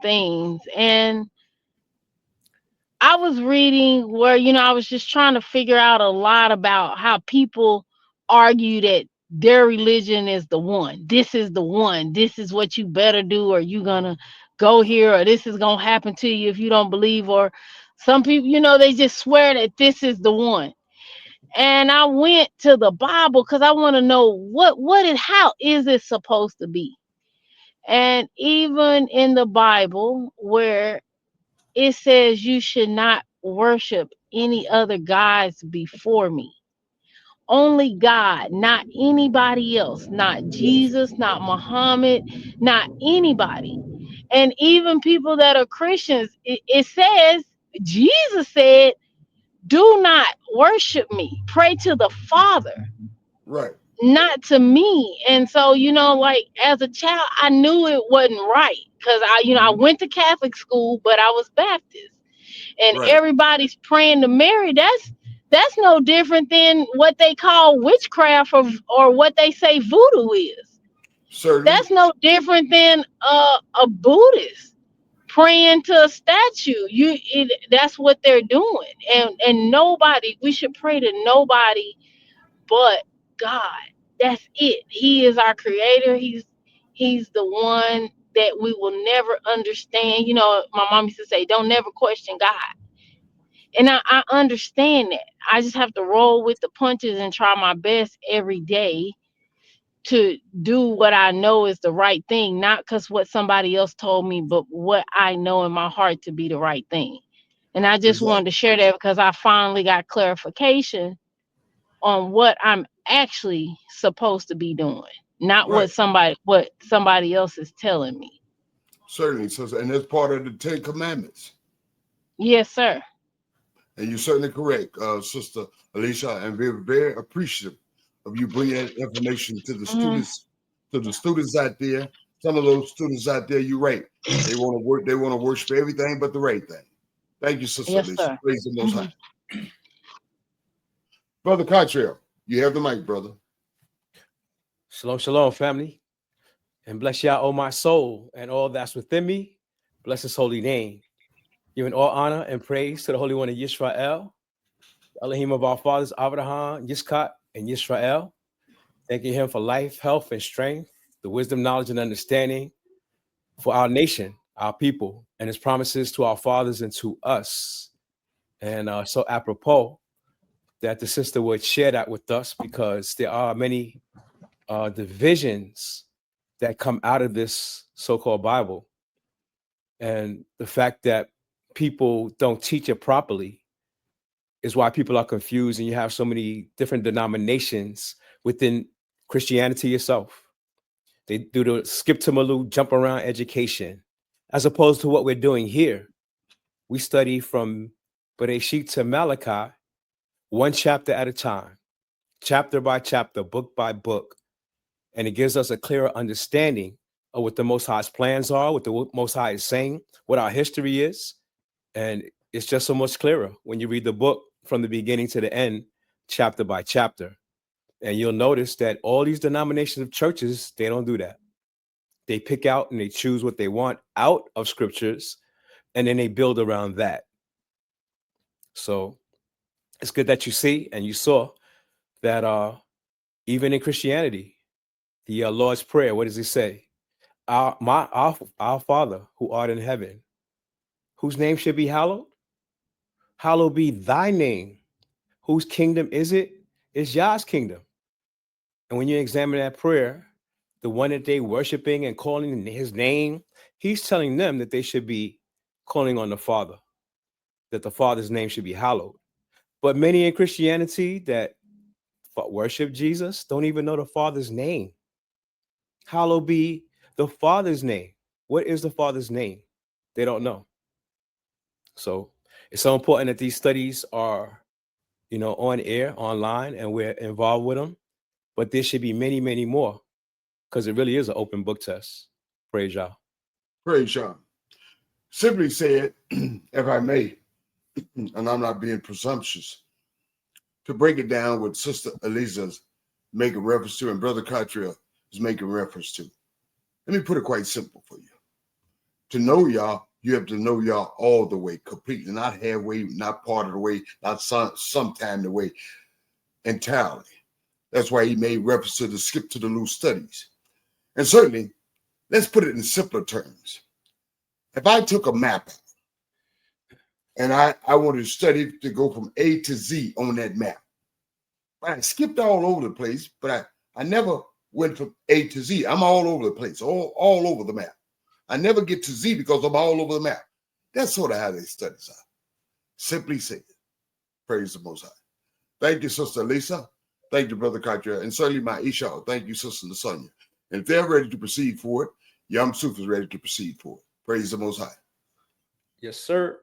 things. And I was reading where, I was just trying to figure out a lot about how people argue that their religion is the one. This is the one. This is what you better do, or you gonna go here, or this is gonna happen to you if you don't believe. Or some people, they just swear that this is the one. And I went to the Bible because I want to know how is it supposed to be? And even in the Bible, where it says you should not worship any other gods before me. Only God, not anybody else, not Yes. Jesus, not Muhammad, not anybody. And even people that are Christians, it says, Jesus said, do not worship me. Pray to the Father, Right. not to me. And so, like as a child, I knew it wasn't right because I went to Catholic school, but I was Baptist, and Right. everybody's praying to Mary. That's no different than what they call witchcraft, or what they say voodoo is. Certainly. That's no different than a Buddhist praying to a statue. That's what they're doing. And nobody, we should pray to nobody but God. That's it. He is our creator. He's the one that we will never understand. My mom used to say, don't never question God. And I understand that. I just have to roll with the punches and try my best every day to do what I know is the right thing, not because what somebody else told me, but what I know in my heart to be the right thing. And I just wanted Exactly. to share that because I finally got clarification on what I'm actually supposed to be doing, not Right. what somebody else is telling me. Certainly. So, and that's part of the Ten Commandments. Yes, sir. And you're certainly correct, Sister Alicia, and we're very appreciative of you bringing that information Mhm. to the students out there. Some of those students out there, you're right. They want to work. They want to worship everything but the right thing. Thank you, Sister Yes, Alicia. sir. Praise the Most High, Mhm. Brother Cottrell. You have the mic, brother. Shalom, shalom, family. And bless Yah, oh my soul, and all that's within me. Bless his holy name. Giving all honor and praise to the Holy One of Yisrael, Elohim of our fathers, Abraham, Yitzchak, and Yisrael. Thanking him for life, health, and strength, the wisdom, knowledge, and understanding for our nation, our people, and his promises to our fathers and to us. And so apropos that the sister would share that with us, because there are many divisions that come out of this so-called Bible. And the fact that people don't teach it properly is why people are confused, and you have so many different denominations within Christianity itself. They do the skip to Maloo, jump around education, as opposed to what we're doing here. We study from Bereshit to Malachi, one chapter at a time, chapter by chapter, book by book. And it gives us a clearer understanding of what the Most High's plans are, what the Most High is saying, what our history is. And it's just so much clearer when you read the book from the beginning to the end, chapter by chapter. And you'll notice that all these denominations of churches, they don't do that. They pick out and they choose what they want out of scriptures, and then they build around that. So it's good that you see and you saw that even in Christianity, the Lord's Prayer, what does he say? Our Father who art in heaven, whose name should be hallowed? Hallowed be thy name. Whose kingdom is it? It's Yah's kingdom. And when you examine that prayer, the one that they worshiping and calling his name, he's telling them that they should be calling on the Father, that the Father's name should be hallowed. But many in Christianity that worship Jesus don't even know the Father's name. Hallowed be the Father's name. What is the Father's name? They don't know. So it's so important that these studies are, on air, online, and we're involved with them. But there should be many, many more, because it really is an open book test. Praise Yah. Praise Yah. Simply said, if I may, and I'm not being presumptuous, to break it down what Sister Eliza's making reference to and Brother Cottrell is making reference to. Let me put it quite simple for you. To know Yah, you have to know Yah all the way, completely, not halfway, not part of the way, not sometime the way, entirely. That's why he made reference to the skip to the loose studies. And certainly, let's put it in simpler terms. If I took a map and I wanted to study to go from A to Z on that map, I skipped all over the place, but I never went from A to Z. I'm all over the place, all over the map. I never get to Z because I'm all over the map. That's sort of how they studies are. Simply said. Praise the Most High. Thank you, Sister Lisa. Thank you, Brother Katra. And certainly my Isha. Thank you, Sister Lasagna. And if they're ready to proceed for it, Yam Suf is ready to proceed for it. Praise the Most High. Yes, sir.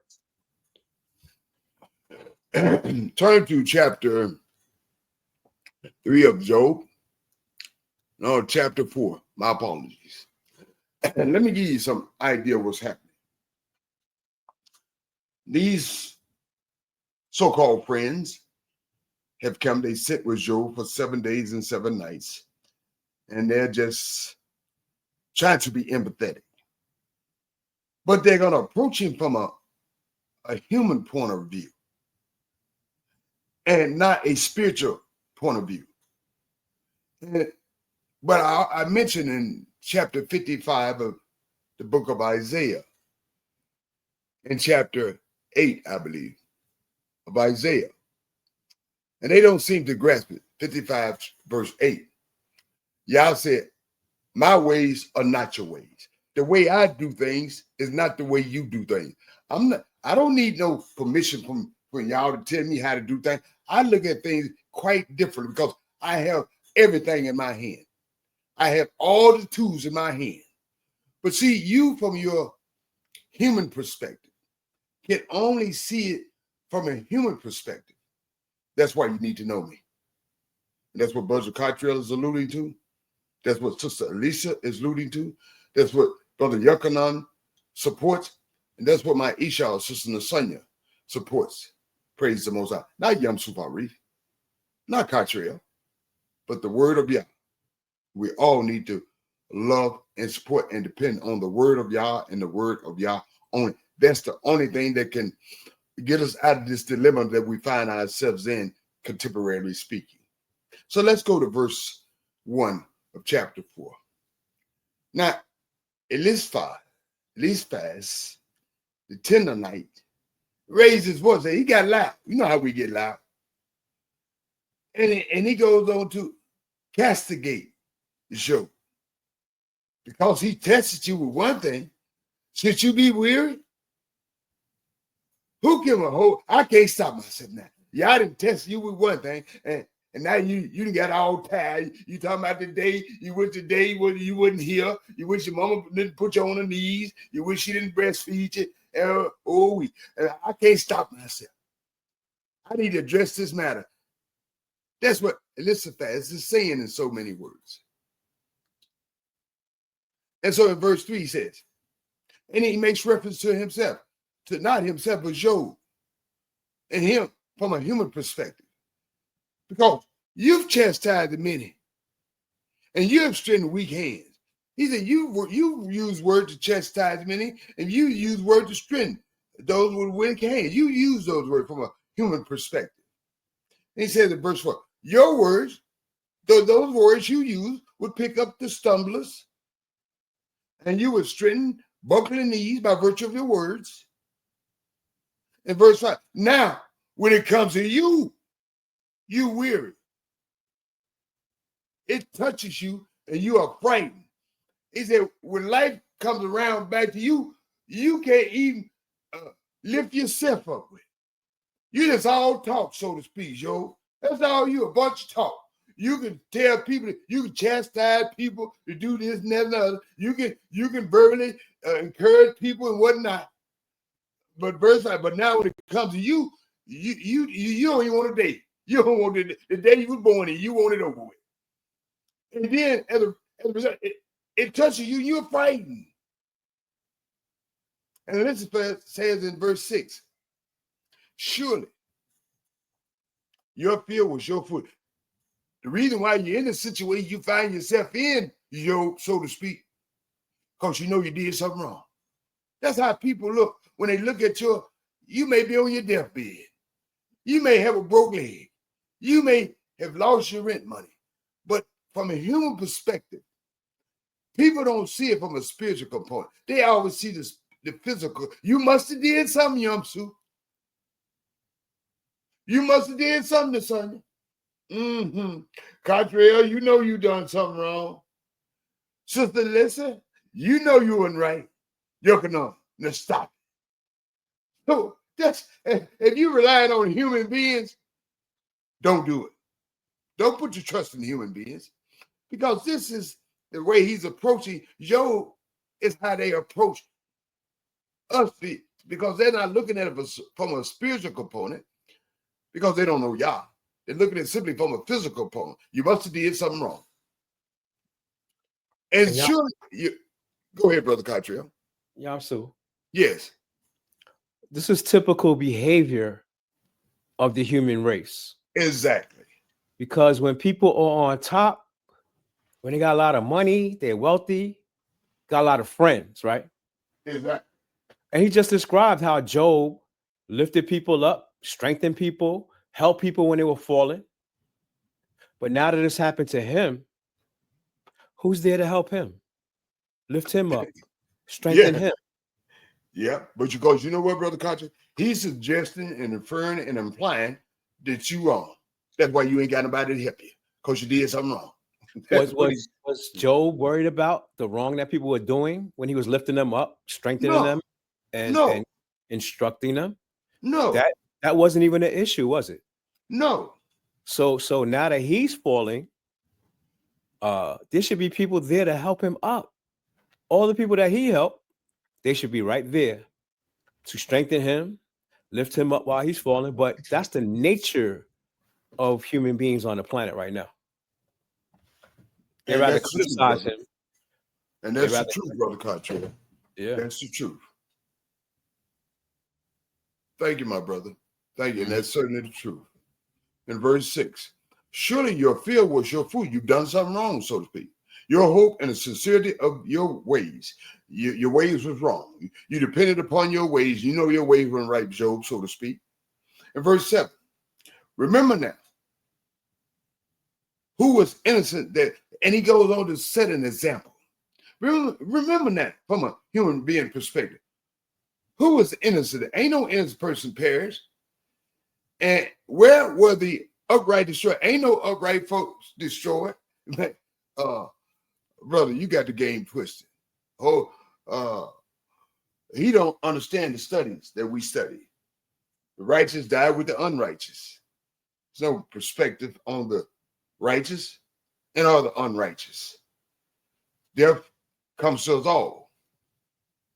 Turn to chapter 3 of Job. No, chapter 4. My apologies. And let me give you some idea of what's happening. These so-called friends have come. They sit with Job for 7 days and 7 nights. And they're just trying to be empathetic. But they're going to approach him from a human point of view and not a spiritual point of view. But I mentioned in chapter 55 of the book of Isaiah, in chapter 8, I believe, of Isaiah. And they don't seem to grasp it. 55 verse 8. Yah said, my ways are not your ways. The way I do things is not the way you do things. I don't need no permission from y'all to tell me how to do things. I look at things quite different because I have everything in my hand. I have all the tools in my hand. But see, you from your human perspective can only see it from a human perspective. That's why you need to know me. And that's what Brother Cottrell is alluding to. That's what Sister Alicia is alluding to. That's what Brother Yuccanan supports. And that's what my Isha, Sister Nasanya, supports. Praise the Most High. Not Yam Sufarif, not Cottrell, but the word of Yah. We all need to love and support and depend on the word of Yah and the word of Yah only. That's the only thing that can get us out of this dilemma that we find ourselves in, contemporarily speaking. So let's go to verse 1 of chapter 4. Now, Eliphaz, the Tendonite, raised his voice. He got loud. You know how we get loud. And he goes on to castigate Job. Because he tested you with one thing. Should you be weary? Who give a hold? I can't stop myself now. Y'all didn't test you with one thing, and now you done got all tired. You talking about the day you wish you wouldn't hear. You wish your mama didn't put you on her knees. You wish she didn't breastfeed you. I can't stop myself. I need to address this matter. That's what Eliphaz is saying in so many words. And so in verse 3 he says, and he makes reference to himself, to not himself, but Job, and him from a human perspective. Because you've chastised the many, and you have strengthened weak hands. He said, you use word to chastise many, and you use word to strengthen those with weak hands. You use those words from a human perspective. And he says in verse 4, your words, those words you use would pick up the stumblers, and you would strengthen buckling knees by virtue of your words. In verse 5, now, when it comes to you weary. It touches you and you are frightened. He said, when life comes around back to you, you can't even lift yourself up with. You just all talk, so to speak, yo. That's all you, a bunch of talk. You can tell people, you can chastise people to do this and that and other. You can verbally encourage people and whatnot. But verse 5, but now when it comes to you, you don't even want a day. You don't want the day you was born in. You want it over with. And then as a result, it touches you. You're frightened. And Elizabeth says in verse 6, surely your fear was your foot. The reason why you're in the situation you find yourself in, so to speak, because you know you did something wrong. That's how people look when they look at you may be on your deathbed. You may have a broke leg. You may have lost your rent money. But from a human perspective, people don't see it from a spiritual component. They always see the physical. You must have did something, Yumsu. You must have did something, Sonya. Cottrell, you know you done something wrong. Sister Lisa, you know you weren't right. Now stop. So that's if you relying on human beings, don't do it. Don't put your trust in human beings, because this is the way he's approaching Job. Is how they approach us, because they're not looking at it from a spiritual component, because they don't know Yah. They're looking at it simply from a physical component. You must have did something wrong. And sure, go ahead, Brother Cottrell. Yamsu. Yes. This is typical behavior of the human race. Exactly. Because when people are on top, when they got a lot of money, they're wealthy, got a lot of friends, right? Exactly. And he just described how Job lifted people up, strengthened people, helped people when they were falling. But now that this happened to him, who's there to help him? Lift him up, strengthen him. Yeah, but because you know what, Brother Contra? He's suggesting and inferring and implying that you wrong. That's why you ain't got nobody to help you, because you did something wrong. Was Job worried about the wrong that people were doing when he was lifting them up, strengthening them, and instructing them? No. That wasn't even an issue, was it? No. So now that he's falling, there should be people there to help him up. All the people that he helped, they should be right there to strengthen him, lift him up while he's falling. But that's the nature of human beings on the planet right now. They rather criticize him. And that's the truth, Brother Cottrell. Yeah. That's the truth. Thank you, my brother. Thank you. And that's certainly the truth. In verse 6, surely your fear was your food. You've done something wrong, so to speak. Your hope and the sincerity of your ways. Your ways was wrong. You depended upon your ways. You know your ways weren't right, Job, so to speak. In verse 7, remember now, who was innocent that, and he goes on to set an example. Remember that from a human being perspective. Who was innocent? Ain't no innocent person perished. And where were the upright destroyed? Ain't no upright folks destroyed. Brother, you got the game twisted. He don't understand the studies that we study. The righteous die with the unrighteous. There's no perspective on the righteous and all the unrighteous. Death comes to us all,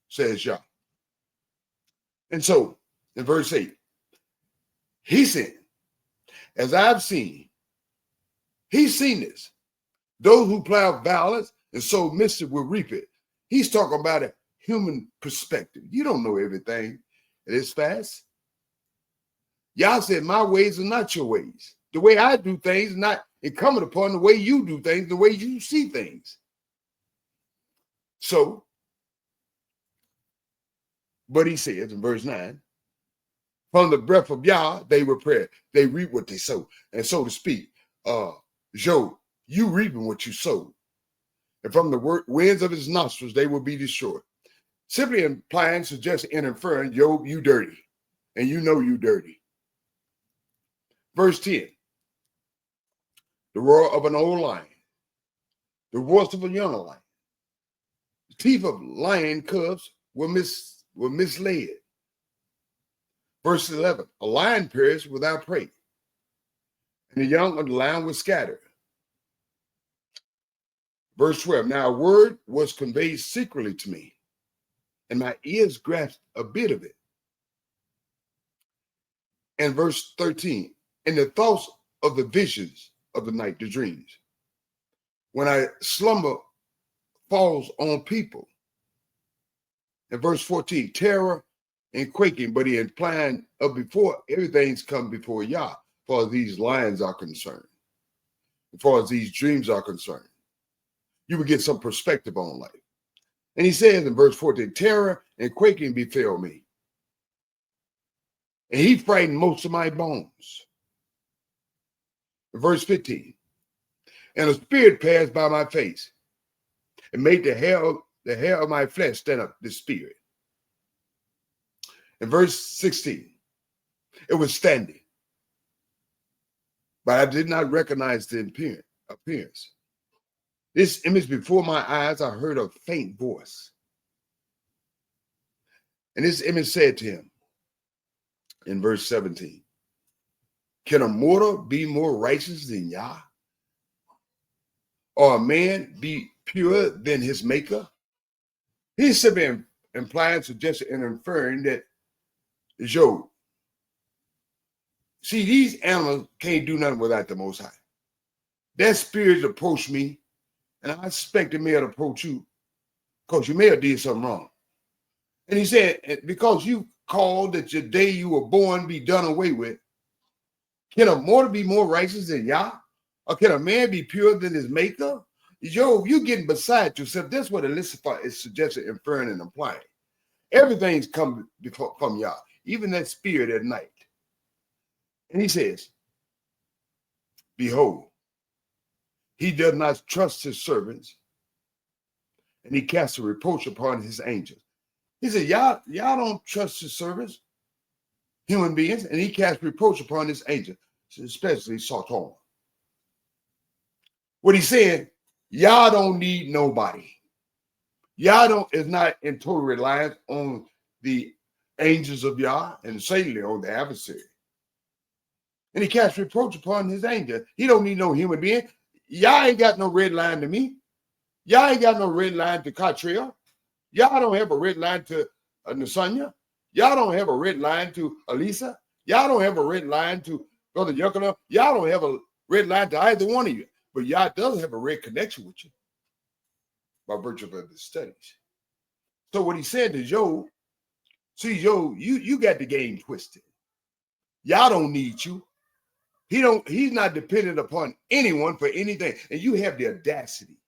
says Yah. And so, in verse 8, he said, as I've seen, he's seen this. Those who plow violence and sow mischief will reap it. He's talking about a human perspective. You don't know everything. It is fast. Yah said, my ways are not your ways. The way I do things is not incumbent upon the way you do things, the way you see things. So, but he says in verse 9, from the breath of Yah, they were prepared. They reap what they sow. And so to speak, Job, you reaping what you sowed. And from the winds of his nostrils, they will be destroyed. Simply implying, suggesting, and inferring, Job, you dirty. And you know you dirty. Verse 10, the roar of an old lion, the voice of a young lion. The teeth of lion cubs were misled. Verse 11, a lion perished without prey, and the young of the lion was scattered. Verse 12, now a word was conveyed secretly to me, and my ears grasped a bit of it. And verse 13, and the thoughts of the visions of the night, the dreams. When I slumber falls on people. And verse 14, terror and quaking, but he implying of before everything's come before Yah, as far as these lions are concerned, as far as these dreams are concerned. You would get some perspective on life. And he says in verse 14, terror and quaking befell me. And he frightened most of my bones. Verse 15, and a spirit passed by my face and made the hair of my flesh stand up, the spirit. In verse 16, it was standing, but I did not recognize the appearance. This image before my eyes, I heard a faint voice. And this image said to him in verse 17, can a mortal be more righteous than Yah? Or a man be pure than his maker? He's simply implying, suggesting, and inferring that Job. See, these animals can't do nothing without the Most High. That spirit approached me, and I suspect it may have approached you because you may have did something wrong. And he said, because you called that your day you were born be done away with, can a mortal be more righteous than Yah? Or can a man be purer than his maker? Job, you're getting beside yourself. That's what Elizabeth is suggesting, inferring, and implying. Everything's come from Yah, even that spirit at night. And he says, behold, he does not trust his servants, and he casts a reproach upon his angels. He said, y'all don't trust his servants, human beings, and he casts reproach upon his angels, especially Satan. What he's saying, y'all don't need nobody. Y'all is not in total reliance on the angels of Yah and certainly on the adversary. And he casts reproach upon his angel. He don't need no human being. Y'all ain't got no red line to me. Y'all ain't got no red line to Catriel. Y'all don't have a red line to Nasanya. Y'all don't have a red line to Elisa. Y'all don't have a red line to Brother Yuccanah. Y'all don't have a red line to either one of you. But Yah does have a red connection with you by virtue of the studies. So what he said to Job, see, Job, you got the game twisted. Y'all don't need you. He's not dependent upon anyone for anything. And you have the audacity.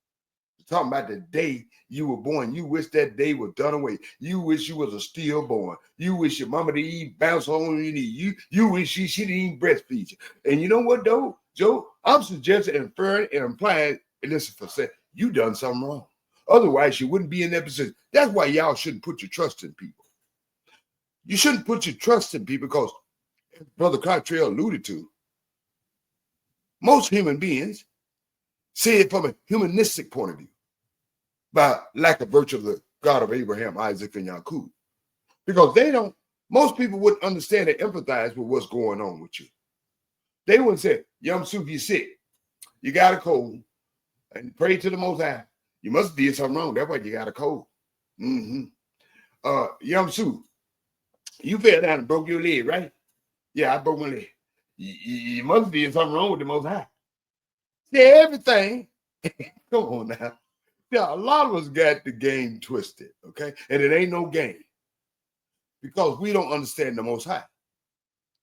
Talking about the day you were born. You wish that day was done away. You wish you was a stillborn. You wish your mama didn't even bounce on your knee. You wish she didn't even breastfeed you. And you know what, though, Joe? I'm suggesting, inferring, and implying, Elizabeth said, you done something wrong. Otherwise, you wouldn't be in that position. That's why y'all shouldn't put your trust in people. You shouldn't put your trust in people because, as Brother Cottrell alluded to, most human beings see it from a humanistic point of view, by lack of virtue of the God of Abraham, Isaac, and Jacob. Because most people wouldn't understand and empathize with what's going on with you. They wouldn't say, Yum Soup, you're sick. You got a cold. And pray to the Most High. You must have did something wrong. That's why you got a cold. Yum Soup, you fell down and broke your leg, right? Yeah, I broke my leg. You must have did something wrong with the Most High. See, everything. Come on now. Yeah, a lot of us got the game twisted, okay? And it ain't no game because we don't understand the Most High.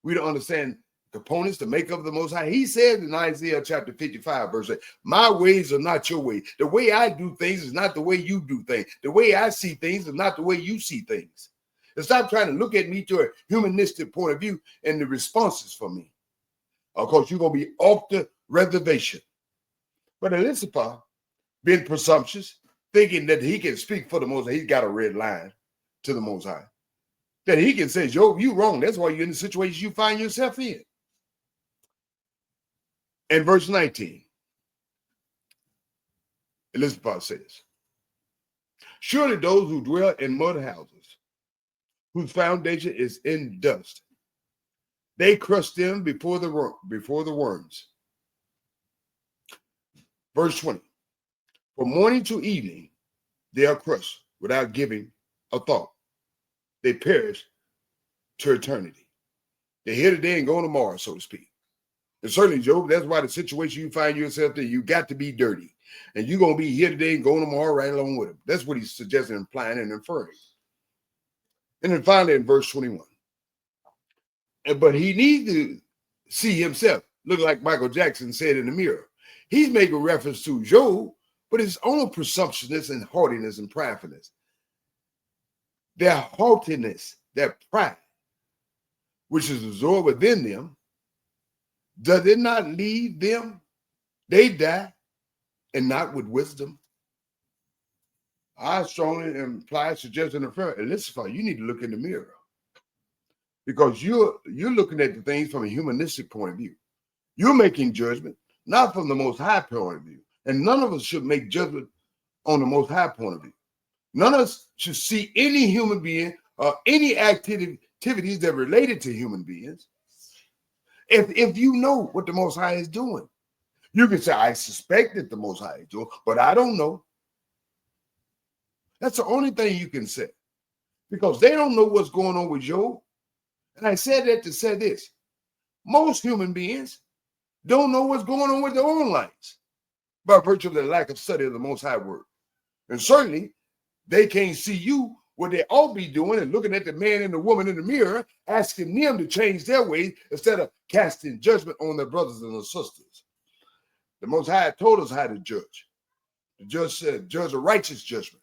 We don't understand components, the makeup of the Most High. He said in Isaiah chapter 55, verse 8, my ways are not your ways. The way I do things is not the way you do things. The way I see things is not the way you see things. And stop trying to look at me to a humanistic point of view and the responses for me. Of course, you're going to be off the reservation. But Elizabeth, being presumptuous, thinking that he can speak for the Most High, he's got a red line to the Most High. That he can say, Job, you wrong. That's why you're in the situation you find yourself in. In verse 19, Elizabeth says, surely those who dwell in mud houses, whose foundation is in dust, they crush them before the worms. Verse 20, from morning to evening, they are crushed without giving a thought. They perish to eternity. They're here today and go tomorrow, so to speak. And certainly, Job, that's why the situation you find yourself in, you got to be dirty. And you're going to be here today and go tomorrow right along with him. That's what he's suggesting, implying, and inferring. And then finally in verse 21. But he needs to see himself, look like Michael Jackson said in the mirror. He's making reference to Job, but his own presumptuousness and haughtiness and pridefulness. their haughtiness, their pride, which is absorbed within them, does it not lead them? They die, and not with wisdom. I strongly imply, suggest, and affirm, Elizabeth, you need to look in the mirror, because you're looking at the things from a humanistic point of view. You're making judgment not from the Most High point of view, and none of us should make judgment on the Most High point of view. None of us should see any human being or any activities that are related to human beings. If you know what the Most High is doing, you can say, I suspect that the Most High is doing, but I don't know. That's the only thing you can say, because they don't know what's going on with Job. And I said that to say this: most human beings don't know what's going on with their own lives by virtue of their lack of study of the Most High Word. And certainly, they can't see you what they ought be doing and looking at the man and the woman in the mirror, asking them to change their ways instead of casting judgment on their brothers and their sisters. The Most High told us how to judge. The judge said, judge a righteous judgment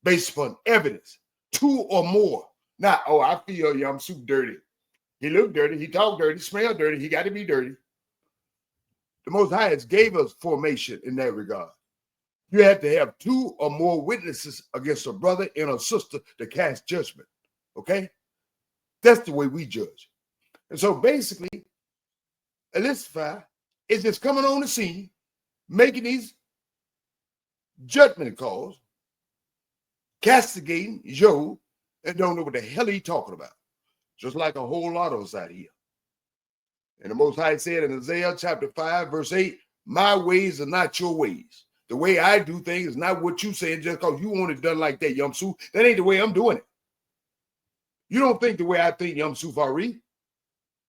based upon evidence, 2 or more. Not, oh, I feel I'm super dirty. He looked dirty, he talked dirty, smelled dirty, he got to be dirty. The Most High has gave us formation in that regard. You have to have 2 or more witnesses against a brother and a sister to cast judgment. Okay? That's the way we judge. And so basically, Elizabeth is just coming on the scene, making these judgment calls, castigating Job, and don't know what the hell he's talking about. Just like a whole lot of us out here. And the Most High said in Isaiah chapter 5, verse 8, my ways are not your ways. The way I do things is not what you say just because you want it done like that, Yamsu. That ain't the way I'm doing it. You don't think the way I think, Yamsu Fari.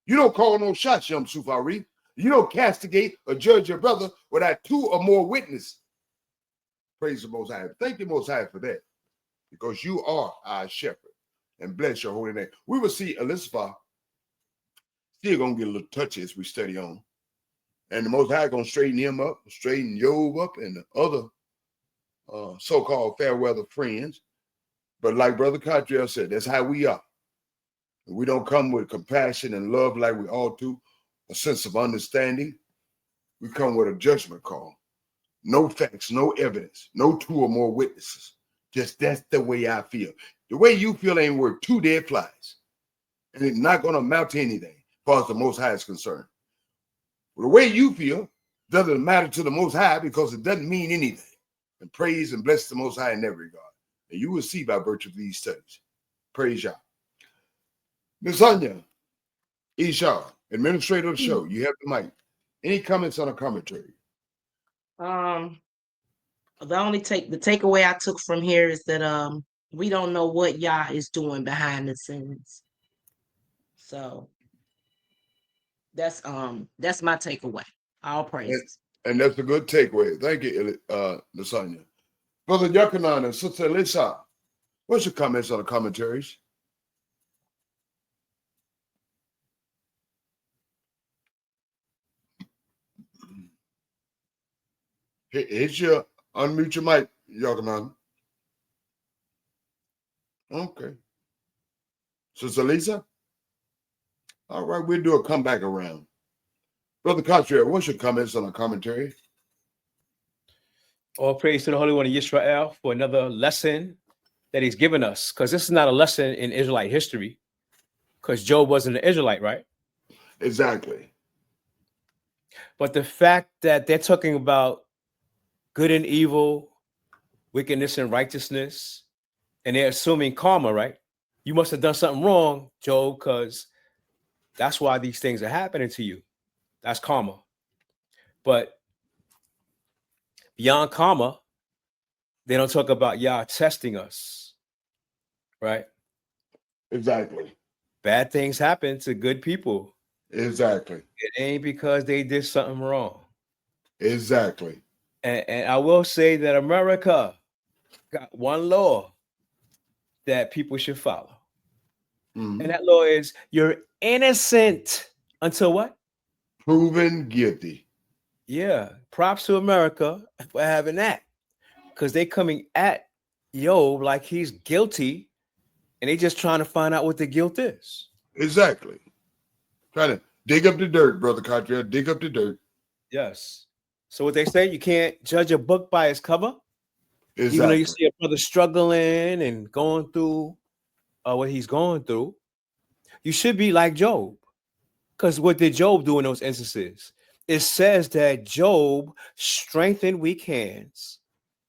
You don't call no shots, Yamsu Fari. You don't castigate or judge your brother without 2 or more witnesses. Praise the Most High. Thank the Most High for that, because you are our shepherd, and bless your holy name. We will see Elizabeth still going to get a little touchy as we study on. And the Most High going to straighten him up, straighten Job up, and the other so-called fair weather friends. But like Brother Cottrell said, that's how we are. We don't come with compassion and love like we ought to, a sense of understanding. We come with a judgment call. No facts, no evidence, no 2 or more witnesses. Just that's the way I feel. The way you feel ain't worth 2 dead flies. And it's not going to amount to anything as far as the Most High is concerned. The way you feel doesn't matter to the Most High, because it doesn't mean anything. And praise and bless the Most High in that regard. And you will see by virtue of these studies. Praise Yah. Ms. Sonia, Isha, administrator of the show, you have the mic. Any comments on a commentary? The takeaway I took from here is that we don't know what Yah is doing behind the scenes. So that's my takeaway. All praises. And that's a good takeaway. Thank you, Lasagna. Brother Yakanan and Sister Lisa, what's your comments on the commentaries? Here's your unmute your mic, Yakanan. Okay. Sister Lisa? All right, we'll do a comeback around. Brother Cottrell, what's your comments on the commentary? All praise to the Holy One of Israel for another lesson that he's given us, because this is not a lesson in Israelite history, because Job wasn't an Israelite, right? Exactly. But the fact that they're talking about good and evil, wickedness and righteousness, and they're assuming karma, right? You must have done something wrong, Job, because that's why these things are happening to you. That's karma. But beyond karma, they don't talk about Yah testing us, right? Exactly. Bad things happen to good people. Exactly. It ain't because they did something wrong. Exactly. And I will say that America got one law that people should follow. Mm-hmm. And that law is you're innocent until what? Proven guilty. Yeah. Props to America for having that. Because they coming at Job like he's guilty and they just trying to find out what the guilt is. Exactly. Trying to dig up the dirt, Brother Cottrell. Dig up the dirt. Yes. So what they say, you can't judge a book by its cover. Exactly. Even though you see a brother struggling and going through what he's going through, you should be like Job. Because what did Job do in those instances? It says that Job strengthened weak hands,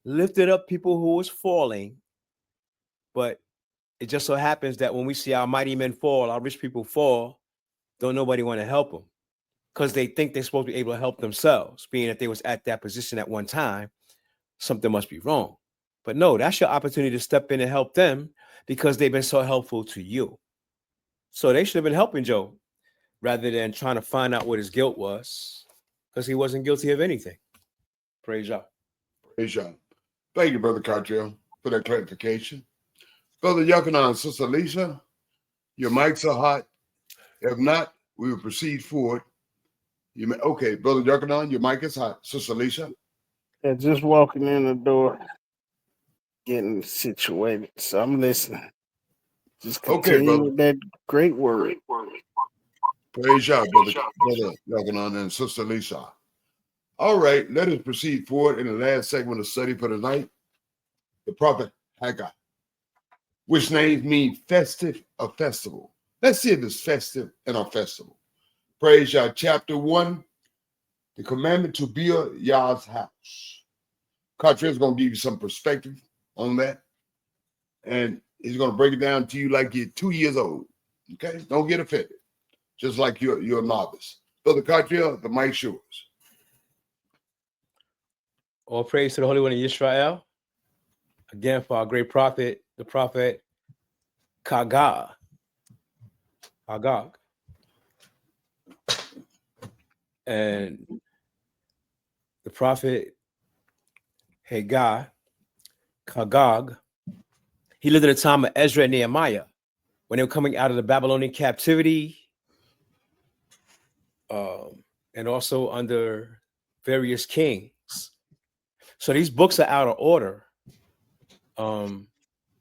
lifted up people who was falling. But it just so happens that when we see our mighty men fall, our rich people fall, don't nobody want to help them because they think they're supposed to be able to help themselves, being that they was at that position at one time. Something must be wrong. But no, that's your opportunity to step in and help them because they've been so helpful to you. So they should have been helping Job rather than trying to find out what his guilt was, because he wasn't guilty of anything. Praise God. Praise God. Thank you, Brother Cottrell, for that clarification. Brother Yochanan, Sister Lisa, your mics are hot. If not, we will proceed forward. Okay, Brother Yochanan, your mic is hot. Sister Lisa. Yeah, just walking in the door, getting situated. So I'm listening. Just continue with that great word. Praise God, Brother Yochanan and Sister Lisa. All right, let us proceed forward in the last segment of study for tonight. The prophet Haggai, which names mean festive or festival. Let's see if it's festive and a festival. Praise Yah, chapter 1, the commandment to build Yah's house. Cottrell is going to give you some perspective on that. And he's going to break it down to you like you're 2 years old. Okay? Don't get offended. Just like you're a novice. Brother Cottrell, the mic's yours. All praise to the Holy One of Israel. Again, for our great prophet, the prophet Haggai. And the prophet Haggai, he lived at the time of Ezra and Nehemiah when they were coming out of the Babylonian captivity, and also under various kings. So these books are out of order.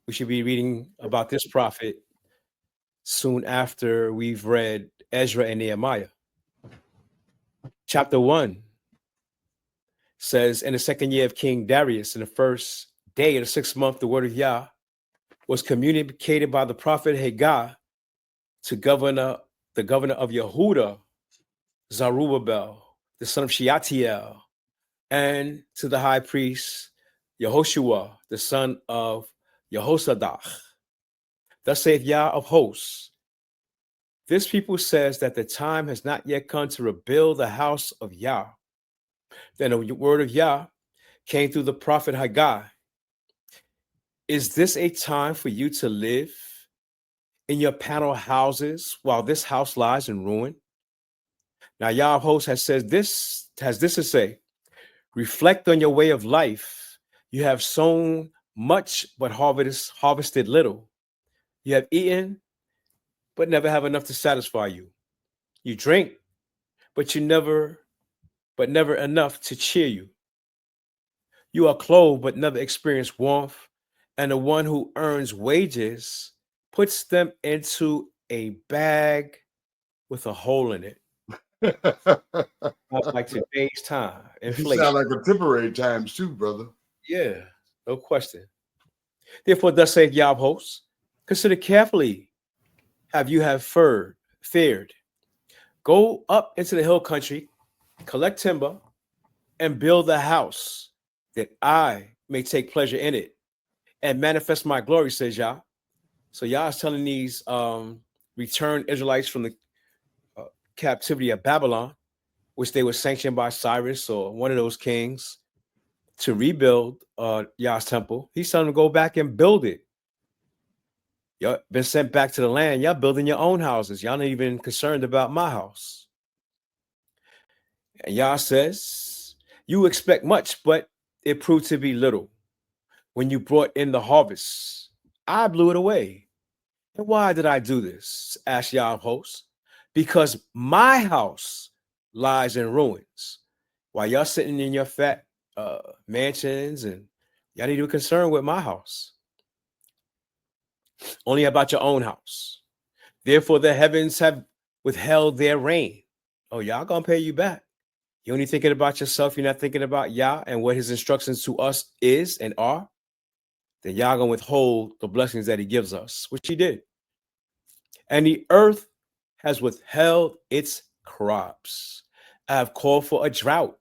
We should be reading about this prophet soon after we've read Ezra and Nehemiah. Chapter 1 says, in the second year of King Darius, in the first day of the 6th month, the word of Yah was communicated by the prophet Haggai to the governor of Yehuda, Zerubbabel, the son of Shealtiel, and to the high priest Yehoshua, the son of Jehozadak. Thus saith Yah of hosts, this people says that the time has not yet come to rebuild the house of Yah. Then the word of Yah came through the prophet Haggai. Is this a time for you to live in your panel houses while this house lies in ruin? Now Yah of hosts has this to say, reflect on your way of life. You have sown much, but harvested little. You have eaten, but never have enough to satisfy you. You drink, but never enough to cheer you. You are clothed, but never experience warmth. And the one who earns wages puts them into a bag with a hole in it. Like today's time. Inflation. You sound like contemporary times too, brother. Yeah, no question. Therefore, thus saith Yah of hosts, consider carefully have fared. Go up into the hill country, collect timber, and build a house that I may take pleasure in it and manifest my glory, says Yah. So Yah is telling these returned Israelites from the captivity of Babylon, which they were sanctioned by Cyrus or one of those kings, to rebuild Yah's temple. He's telling them to go back and build it. Y'all been sent back to the land. Y'all building your own houses. Y'all not even concerned about my house. And Yah says, you expect much, but it proved to be little. When you brought in the harvest, I blew it away. And why did I do this? Asked Yah of hosts. Because my house lies in ruins. While y'all sitting in your fat mansions, and y'all need to be concerned with my house. only about your own house. Therefore, the heavens have withheld their rain. Oh, y'all gonna pay you back. You're only thinking about yourself. You're not thinking about Yah and what his instructions to us is and are. Then Yah gonna withhold the blessings that he gives us, which he did. And the earth has withheld its crops. I have called for a drought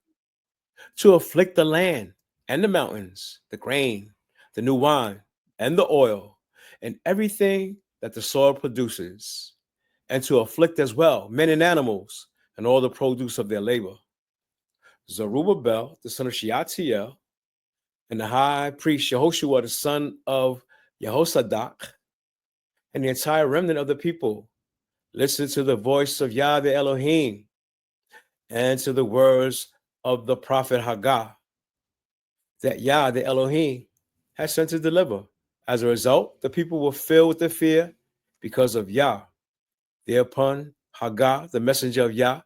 to afflict the land and the mountains, the grain, the new wine, and the oil, and everything that the soil produces, and to afflict as well men and animals, and all the produce of their labor. Zerubbabel, the son of Shealtiel, and the high priest Yehoshua, the son of Jehozadak, and the entire remnant of the people, listen to the voice of Yah the Elohim and to the words of the prophet Haggai that Yah the Elohim has sent to deliver. As a result, the people were filled with the fear because of Yah. Thereupon, Haggai, the messenger of Yah,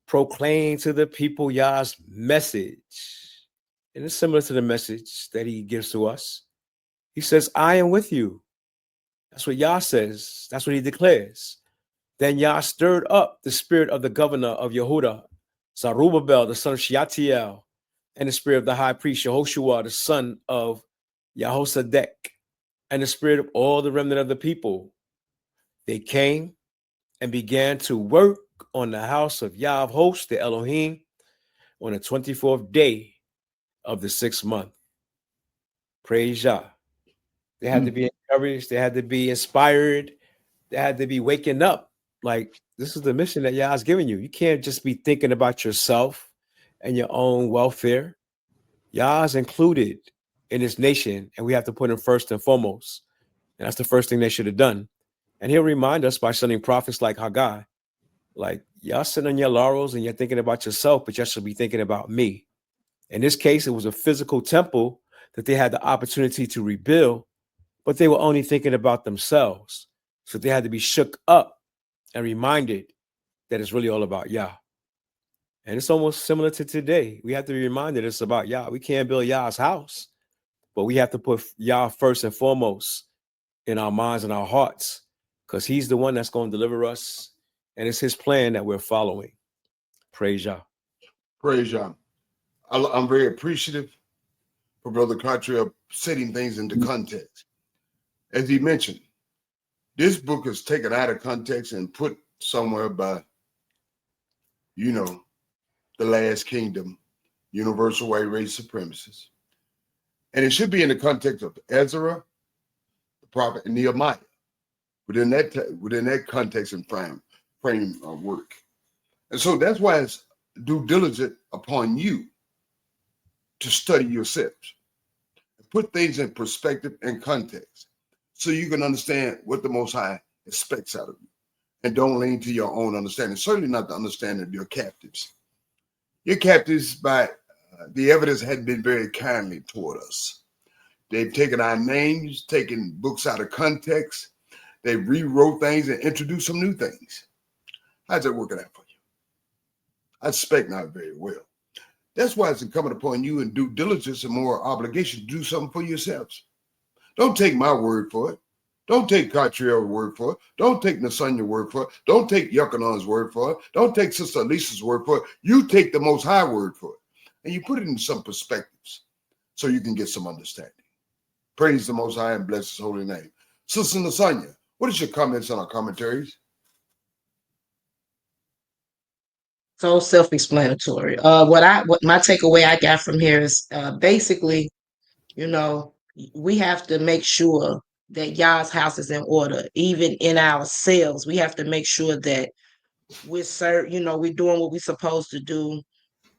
proclaimed to the people Yah's message. And it's similar to the message that he gives to us. He says, I am with you. That's what Yah says. That's what he declares. Then Yah stirred up the spirit of the governor of Yehuda, Zerubbabel, the son of Shealtiel, and the spirit of the high priest Yehoshua, the son of Jehozadak, and the spirit of all the remnant of the people. They came and began to work on the house of Yah of hosts, the Elohim, on the 24th day of the 6th month. Praise Yah. They had to be encouraged. They had to be inspired. They had to be waking up. Like, this is the mission that Yah's giving you. You can't just be thinking about yourself and your own welfare. Yah's included in this nation, and we have to put him first and foremost. And that's the first thing they should have done. And he'll remind us by sending prophets like Haggai, like, y'all sitting on your laurels and you're thinking about yourself, but you should be thinking about me. In this case, it was a physical temple that they had the opportunity to rebuild, but they were only thinking about themselves. So they had to be shook up and reminded that it's really all about Yah. And it's almost similar to today. We have to be reminded it's about Yah. We can't build Yah's house, but we have to put Yah first and foremost in our minds and our hearts, because he's the one that's going to deliver us. And it's his plan that we're following. Praise Yah. Praise Yah. I'm very appreciative for Brother Cottrell setting things into context. As he mentioned, this book is taken out of context and put somewhere by, the last kingdom, universal white race supremacists. And it should be in the context of Ezra, the prophet, and Nehemiah, within that context and framework. And so that's why it's due diligent upon you to study yourselves, put things in perspective and context, so you can understand what the Most High expects out of you. And don't lean to your own understanding, certainly not the understanding of your captives. Your captives, by the evidence, had been very kindly toward us. They've taken our names, taken books out of context. They rewrote things and introduced some new things. How's that working out for you? I suspect not very well. That's why it's incumbent upon you in due diligence and more obligation to do something for yourselves. Don't take my word for it. Don't take Cottrell's word for it. Don't take Nasania's word for it. Don't take Yuckanon's word for it. Don't take Sister Lisa's word for it. You take the Most High word for it, and you put it in some perspectives so you can get some understanding. Praise the Most High and bless his holy name. Sister Nasania, what is your comments on our commentaries? So self-explanatory. What my takeaway I got from here is basically, we have to make sure that Yah's house is in order. Even in ourselves, we have to make sure that we're doing what we're supposed to do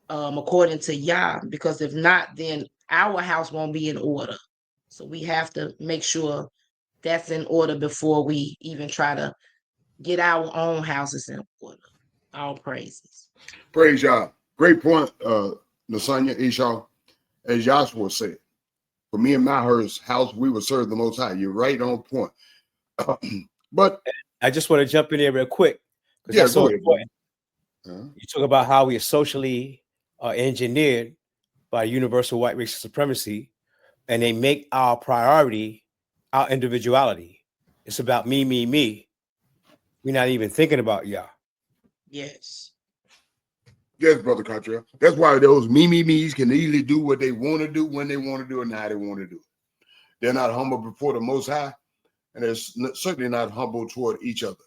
according to Yah. Because if not, then our house won't be in order. So we have to make sure that's in order before we even try to get our own houses in order. All praises. Praise Yah. Great point, Nasania, Esau. As Joshua said, for me and my house, we will serve the Most High. You're right on point. But I just want to jump in there real quick. Yeah, that's go so ahead. important. You talk about how we are socially engineered by universal white race supremacy, and they make our priority our individuality. It's about me, me, me. We're not even thinking about Yah. Yes. Yes, Brother Cottrell. That's why those me's can easily do what they want to do, when they want to do, and how they want to do it. They're not humble before the Most High, and they're certainly not humble toward each other.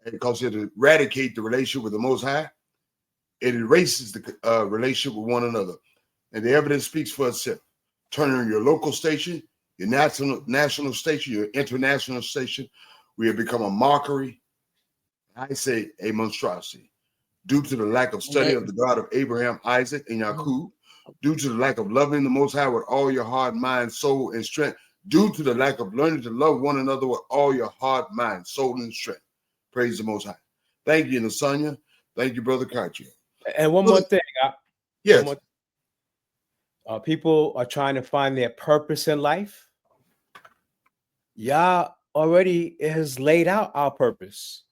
And because it eradicates the relationship with the Most High, it erases the relationship with one another. And the evidence speaks for itself. Turning your local station, your national station, your international station, we have become a mockery. I say a monstrosity. Due to the lack of study of the God of Abraham, Isaac, and Jacob, due to the lack of loving the Most High with all your heart, mind, soul, and strength, due to the lack of learning to love one another with all your heart, mind, soul, and strength. Praise the Most High. Thank you, Nasanya. Thank you, Brother Cartier. And one more thing. Yes. People are trying to find their purpose in life. Yah already has laid out our purpose.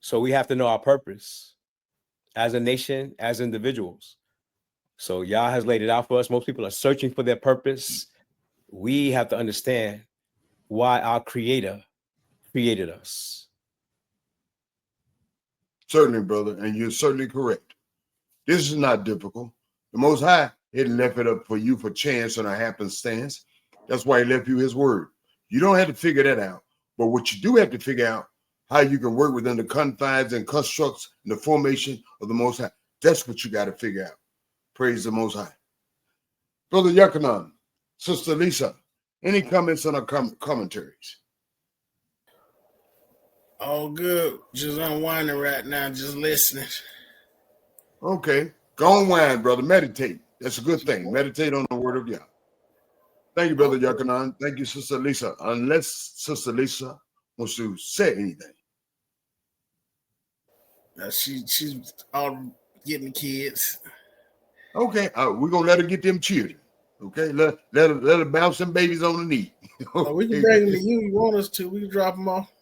So we have to know our purpose as a nation, as individuals. So Yah has laid it out for us. Most people are searching for their purpose. We have to understand why our Creator created us. Certainly, brother, and you're certainly correct. This is not difficult. The Most High hadn't left it up for you for chance and a happenstance. That's why he left you his word. You don't have to figure that out. But what you do have to figure out, how you can work within the confines and constructs and the formation of the Most High. That's what you got to figure out. Praise the Most High. Brother Yochanan, Sister Lisa, any comments on our commentaries? All good. Just unwinding right now, just listening. Okay. Go unwind, brother. Meditate. That's a good thing. Meditate on the word of Yah. Thank you, Brother Yochanan. Thank you, Sister Lisa. Unless Sister Lisa wants to say anything. She's all getting the kids. Okay, we're gonna let her get them children. Okay, let her bounce them babies on the knee. Okay. We can bring them to you. You want us to? We can drop them off.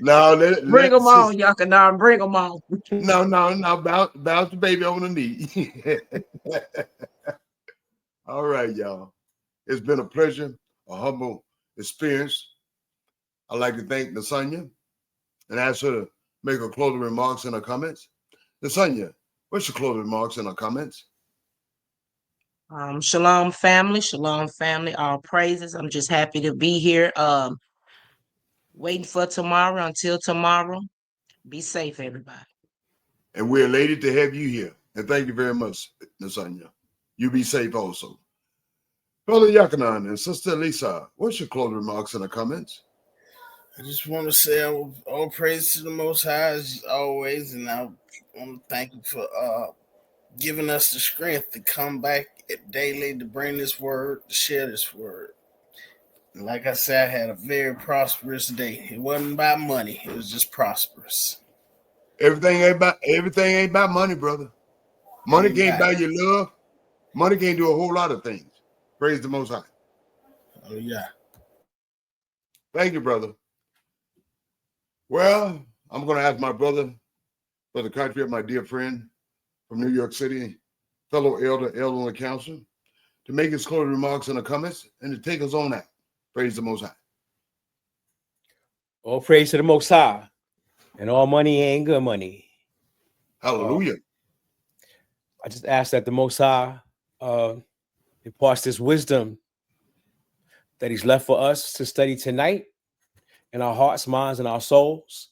No, bring them on, Yochanan. Bring them on. No. Bounce the baby on the knee. All right, y'all. It's been a pleasure, a humble experience. I'd like to thank Nasanya and ask her to make her closing remarks in her comments. Nasanya, what's your closing remarks in her comments? Shalom, family. Shalom, family. All praises. I'm just happy to be here. Waiting for tomorrow. Until tomorrow, be safe, everybody. And we're elated to have you here. And thank you very much, Nasanya. You be safe also. Brother Yochanan and Sister Lisa, what's your closing remarks in the comments? I just want to say all praise to the Most High as always, and I want to thank you for giving us the strength to come back daily to bring this word, to share this word. And like I said, I had a very prosperous day. It wasn't about money; it was just prosperous. Everything ain't about money, brother. Money can't buy you love. Money can't do a whole lot of things. Praise the Most High. Oh yeah. Thank you, brother. Well, I'm going to ask my brother Cartier, my dear friend from New York City, fellow elder in the council, to make his closing remarks in the comments and to take us on out. Praise the Most High. All praise to the Most High. And all money ain't good money. Hallelujah. I just ask that the Most High imparts this wisdom that he's left for us to study tonight in our hearts, minds, and our souls,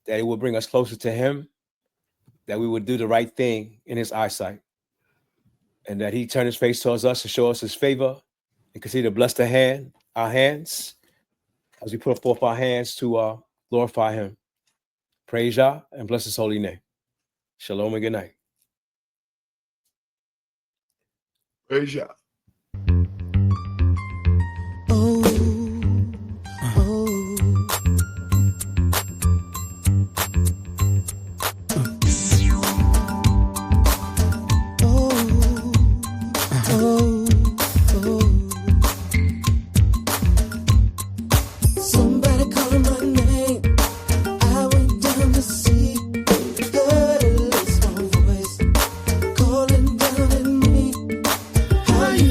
that it will bring us closer to him, that we would do the right thing in his eyesight, and that he turn his face towards us to show us his favor and continue to bless our hands as we put forth our hands to glorify him. Praise Yah and bless his holy name. Shalom and good night. Praise Yah. How you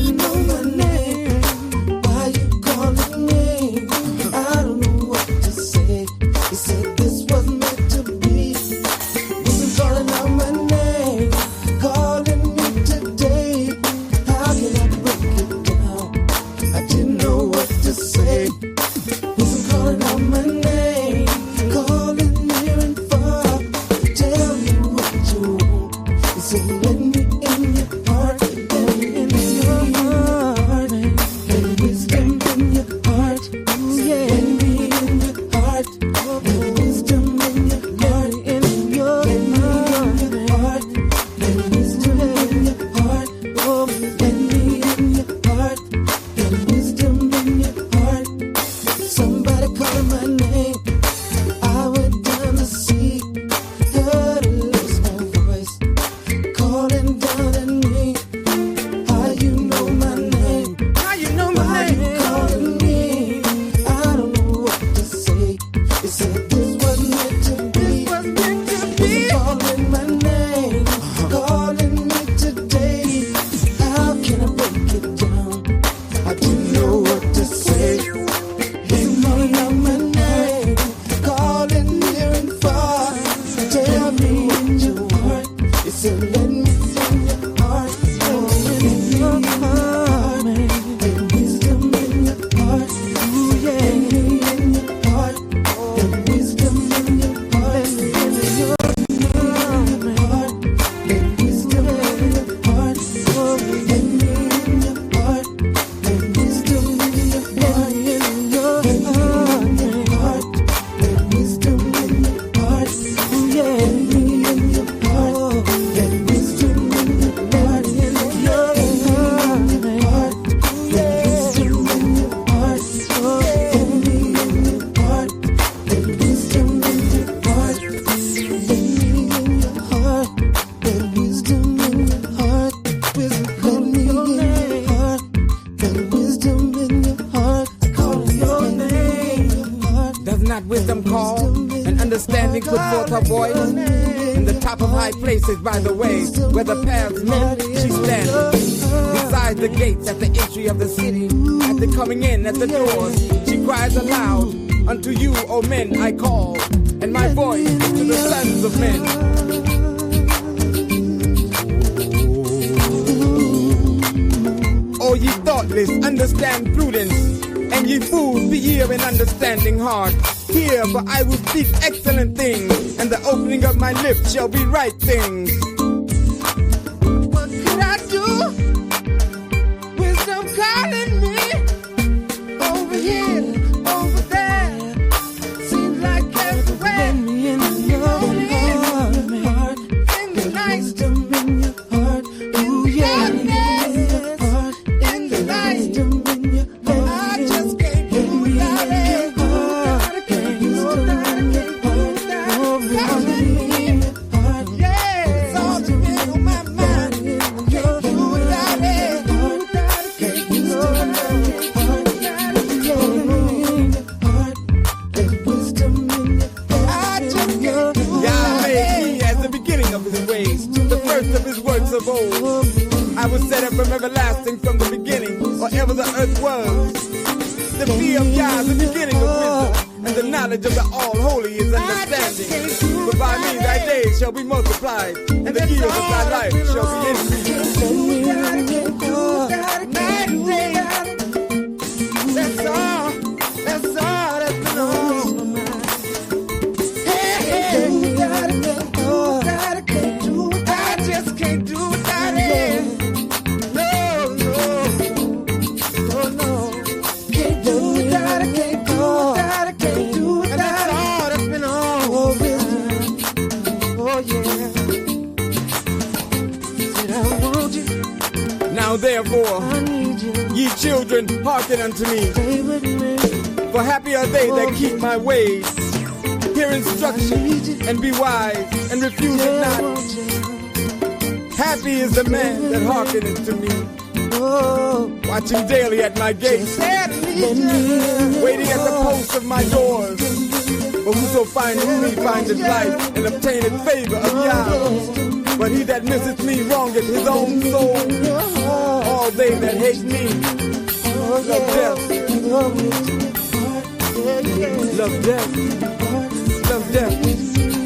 call, and understanding put forth her voice. In the top of high places, by the way, where the paths met, she's standing. Beside the gates at the entry of the city, at the coming in at the doors, she cries aloud, unto you, O men, I call, and my voice is to the sons of men. O ye thoughtless, understand prudence, and ye fools, be ye of an understanding heart. Hear, for I will speak excellent things, and the opening of my lips shall be right things. What could I do? Wisdom calling me over here, over there. Seems like everywhere. In your heart, in the night, in your heart, ooh yeah, in the night, I just can't do without it. Of old, I was set up from everlasting from the beginning, or ever the earth was. The fear of Yah is the beginning of wisdom, and the knowledge of the All-Holy is understanding. But by me thy days shall be multiplied, and the years of thy life shall be increased. That's all that's been on my mind. Therefore, ye children, hearken unto me. For happy are they that keep my ways. Hear instruction and be wise, and refuse it not. Happy is the man that hearkeneth to me. Watching daily at my gates, waiting at the posts of my doors. For whoso findeth me findeth life, and obtaineth favor of Yah. But he that misseth me wrongeth his own soul. All they that hate me love death. Love death. Love death.